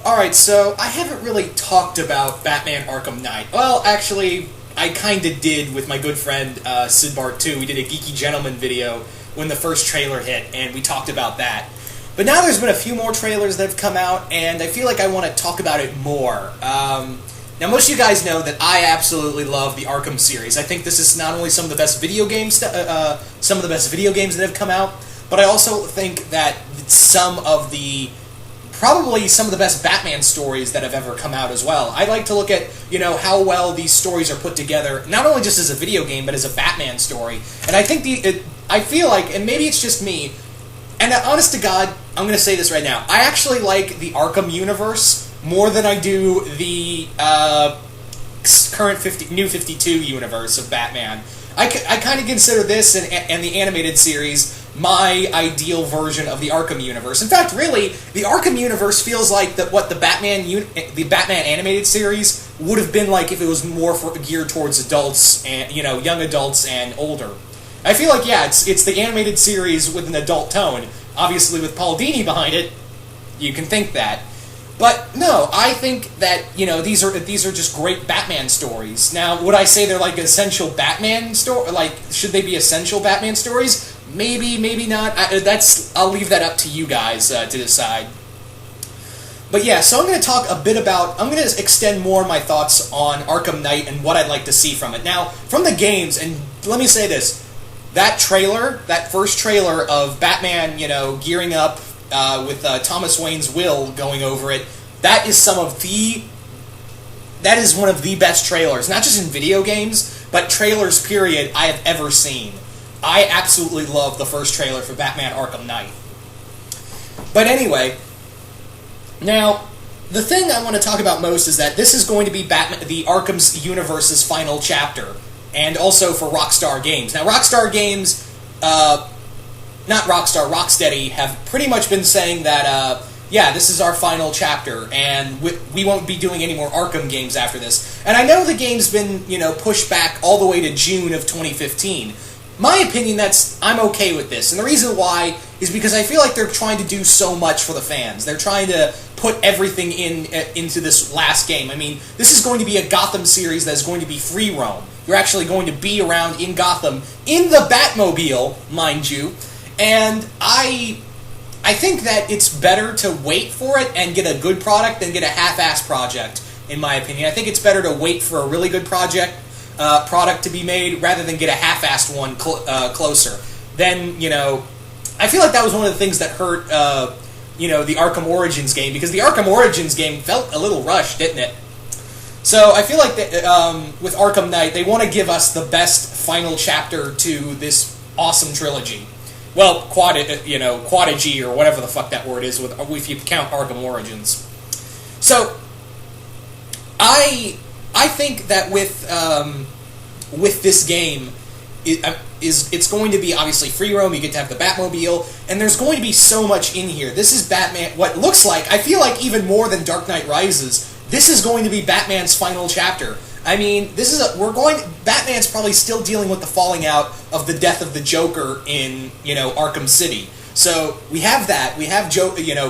Alright, so I haven't really talked about Batman Arkham Knight. Well, actually, I kinda did with my good friend, Sidbart 2. We did a Geeky Gentleman video when the first trailer hit, and we talked about that. But now there's been a few more trailers that have come out, and I feel like I want to talk about it more. Now, most of you guys know that I absolutely love the Arkham series. I think this is not only some of the best video games, that have come out, but I also think that probably some of the best Batman stories that have ever come out as well. I like to look at, how well these stories are put together, not only just as a video game, but as a Batman story. And I think I feel like, and maybe it's just me, and honest to God, I'm going to say this right now, I actually like the Arkham universe more than I do the current New 52 universe of Batman. I kind of consider this and the animated series my ideal version of the Arkham universe. In fact, really, the Arkham universe feels like what the Batman animated series would have been like if it was more geared towards adults and young adults and older. I feel like it's the animated series with an adult tone. Obviously, with Paul Dini behind it, you can think that. But no, I think that these are just great Batman stories. Now, would I say they're like essential Batman story? Like, should they be essential Batman stories? Maybe, maybe not. I'll leave that up to you guys to decide. But yeah, so I'm going to talk a bit about. I'm going to extend more of my thoughts on Arkham Knight and what I'd like to see from it. Now, from the games, and let me say this: that first trailer of Batman, gearing up. With Thomas Wayne's will going over it, that is one of the best trailers, not just in video games, but trailers, period, I have ever seen. I absolutely love the first trailer for Batman Arkham Knight. But anyway, now, the thing I want to talk about most is that this is going to be the Arkham's universe's final chapter, and also for Rockstar Games. Now, Rockstar Games, Rocksteady have pretty much been saying that, this is our final chapter, and we won't be doing any more Arkham games after this. And I know the game's been, pushed back all the way to June of 2015. My opinion, I'm okay with this, and the reason why is because I feel like they're trying to do so much for the fans. They're trying to put everything into this last game. I mean, this is going to be a Gotham series that is going to be free roam. You're actually going to be around in Gotham, in the Batmobile, mind you. And I think that it's better to wait for it and get a good product than get a half-assed project, in my opinion. I think it's better to wait for a really good product to be made rather than get a half-assed one closer. Then, I feel like that was one of the things that hurt, the Arkham Origins game, because the Arkham Origins game felt a little rushed, didn't it? So I feel like that, with Arkham Knight, they want to give us the best final chapter to this awesome trilogy. Well, quadigy, or whatever the fuck that word is, if you count Arkham Origins. So, I think that with this game, it's going to be obviously free roam. You get to have the Batmobile, and there's going to be so much in here. This is Batman. What looks like, I feel like even more than Dark Knight Rises, this is going to be Batman's final chapter. I mean, Batman's probably still dealing with the falling out of the death of the Joker in, Arkham City. So, we have that. We have,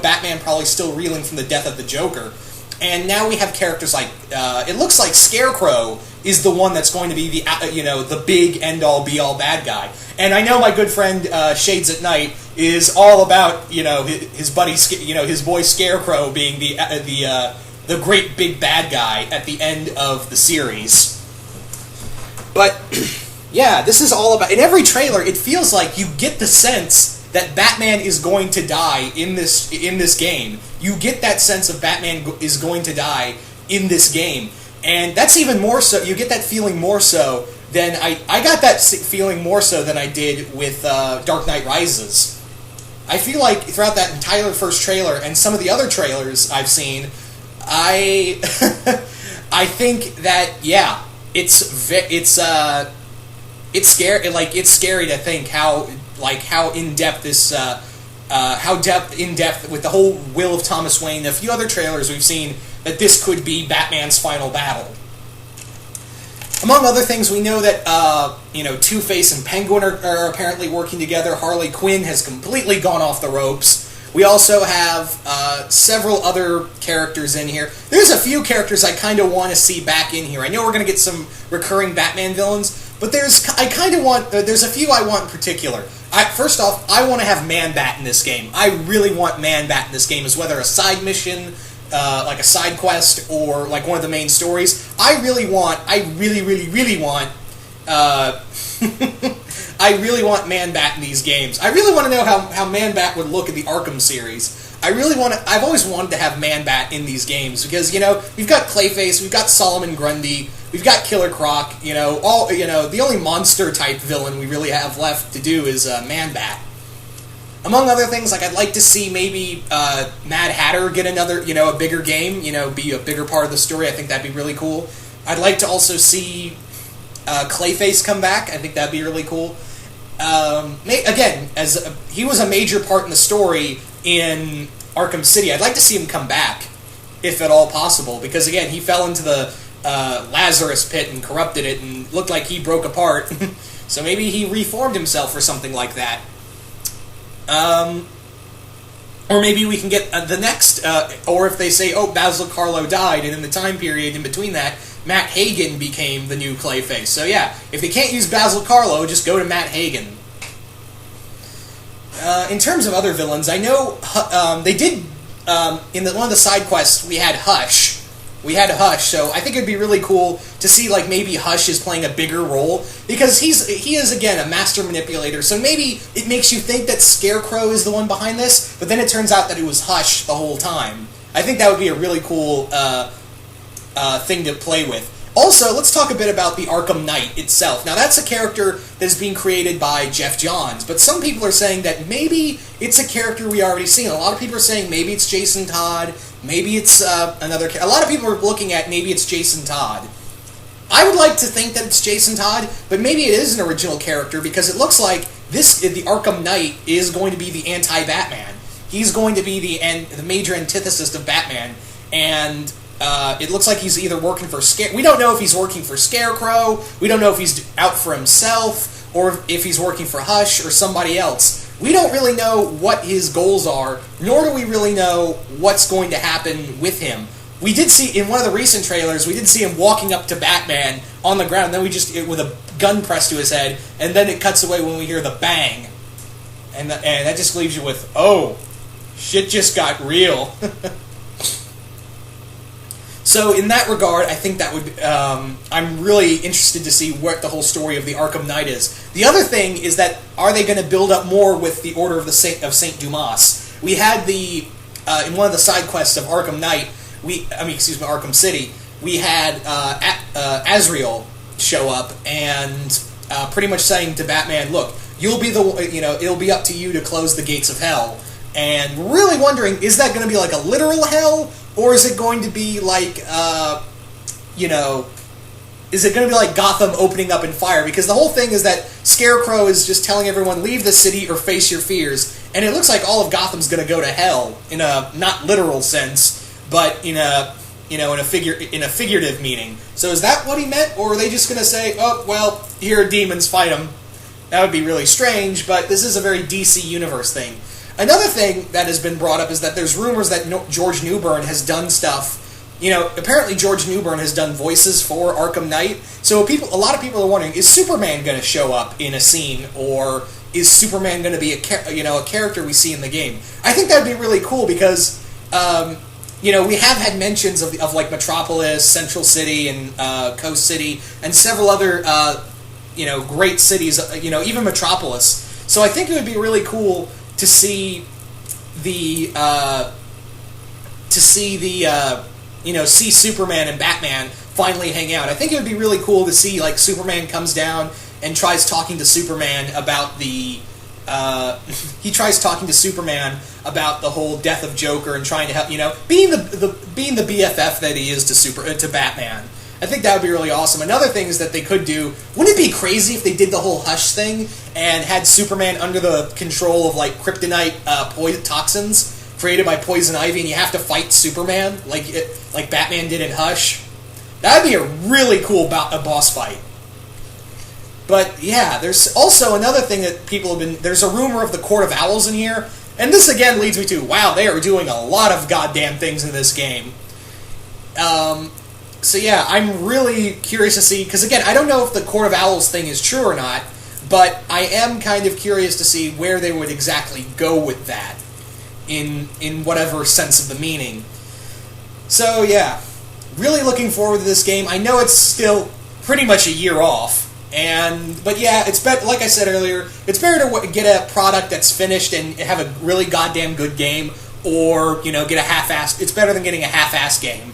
Batman probably still reeling from the death of the Joker. And now we have characters like, it looks like Scarecrow is the one that's going to be the big end-all, be-all bad guy. And I know my good friend, Shades at Night, is all about, his buddy, his boy Scarecrow being the great big bad guy at the end of the series. But, yeah, this is all about... In every trailer, it feels like you get the sense that Batman is going to die in this game. You get that sense of Batman is going to die in this game. And that's even more so... You get that feeling more so than... I got that feeling more so than I did with Dark Knight Rises. I feel like throughout that entire first trailer, and some of the other trailers I've seen... I think that it's scary. Like, it's scary to think how in depth this in depth with the whole will of Thomas Wayne. A few other trailers we've seen that this could be Batman's final battle. Among other things, we know that Two-Face and Penguin are apparently working together. Harley Quinn has completely gone off the ropes. We also have several other characters in here. There's a few characters I kind of want to see back in here. I know we're going to get some recurring Batman villains, but there's a few I want in particular. First off, I want to have Man-Bat in this game. I really want Man-Bat in this game, as whether a side mission, like a side quest, or like one of the main stories. I really want I really want Man-Bat in these games. I really want to know how Man-Bat would look in the Arkham series. I've always wanted to have Man-Bat in these games because, we've got Clayface, we've got Solomon Grundy, we've got Killer Croc, the only monster-type villain we really have left to do is Man-Bat. Among other things, like I'd like to see maybe Mad Hatter get another, a bigger game, be a bigger part of the story. I think that'd be really cool. I'd like to also see Clayface come back. I think that'd be really cool. Again, he was a major part in the story in Arkham City. I'd like to see him come back, if at all possible, because again, he fell into the Lazarus pit and corrupted it and looked like he broke apart. So maybe he reformed himself or something like that. Or maybe we can get the next, or if they say, Basil Karlo died, and in the time period in between that, Matt Hagen became the new Clayface. So yeah, if they can't use Basil Karlo, just go to Matt Hagen. In terms of other villains, I know they did, in one of the side quests, we had Hush. So I think it'd be really cool to see, like, maybe Hush is playing a bigger role, because he is, again, a master manipulator, so maybe it makes you think that Scarecrow is the one behind this, but then it turns out that it was Hush the whole time. I think that would be a really cool thing to play with. Also, let's talk a bit about the Arkam Knight itself. Now, that's a character that is being created by Jeff Johns, but some people are saying that maybe it's a character we already seen. A lot of people are saying maybe it's Jason Todd, maybe it's another... A lot of people are looking at maybe it's Jason Todd. I would like to think that it's Jason Todd, but maybe it is an original character, because it looks like the Arkam Knight is going to be the anti-Batman. He's going to be the major antithesis of Batman, and... it looks like he's either working for we don't know if he's working for Scarecrow, we don't know if he's out for himself, or if he's working for Hush or somebody else. We don't really know what his goals are, nor do we really know what's going to happen with him. We did see, in one of the recent trailers, we did see him walking up to Batman on the ground, and then with a gun pressed to his head, and then it cuts away when we hear the bang. And that just leaves you with, oh, shit just got real. So in that regard, I think that would... I'm really interested to see what the whole story of the Arkham Knight is. The other thing is that, are they going to build up more with the Order of Saint Dumas? We had in one of the side quests of Arkham Knight, Arkham City, we had Azrael show up and pretty much saying to Batman, look, you'll be it'll be up to you to close the gates of hell. And we're really wondering, is that going to be like a literal hell? Or is it going to be like, is it going to be like Gotham opening up in fire? Because the whole thing is that Scarecrow is just telling everyone, leave the city or face your fears. And it looks like all of Gotham's going to go to hell, in a not literal sense, but in a figurative meaning. So is that what he meant? Or are they just going to say, oh, well, here are demons, fight them? That would be really strange, but this is a very DC Universe thing. Another thing that has been brought up is that there's rumors that George Newbern has done stuff. Apparently George Newbern has done voices for Arkham Knight. So a lot of people are wondering, is Superman going to show up in a scene, or is Superman going to be a character we see in the game? I think that would be really cool because, we have had mentions of like Metropolis, Central City, and Coast City, and several other, great cities. Even Metropolis. So I think it would be really cool to see see Superman and Batman finally hang out. I think it would be really cool to see, like, Superman comes down and tries talking to Superman about the whole death of Joker and trying to help, being the BFF that he is to Batman. I think that would be really awesome. Another thing is that they could do... Wouldn't it be crazy if they did the whole Hush thing and had Superman under the control of, like, kryptonite toxins created by Poison Ivy, and you have to fight Superman like Batman did in Hush? That would be a really cool boss fight. But, yeah, there's also another thing that people have been... There's a rumor of the Court of Owls in here. And this again leads me to, wow, they are doing a lot of goddamn things in this game. So yeah, I'm really curious to see, because again, I don't know if the Court of Owls thing is true or not, but I am kind of curious to see where they would exactly go with that, in whatever sense of the meaning. So yeah, really looking forward to this game. I know it's still pretty much a year off, but yeah, it's better. Like I said earlier, it's better to get a product that's finished and have a really goddamn good game, or get a half-assed. It's better than getting a half-assed game.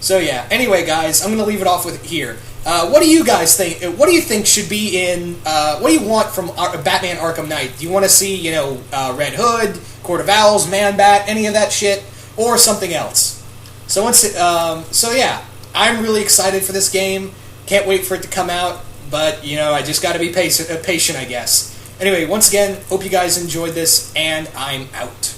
So yeah. Anyway, guys, I'm gonna leave it off with here. What do you guys think? What do you think should be in? What do you want from Batman Arkham Knight? Do you want to see Red Hood, Court of Owls, Man Bat, any of that shit, or something else? So yeah, I'm really excited for this game. Can't wait for it to come out. But I just got to be patient, I guess. Anyway, once again, hope you guys enjoyed this, and I'm out.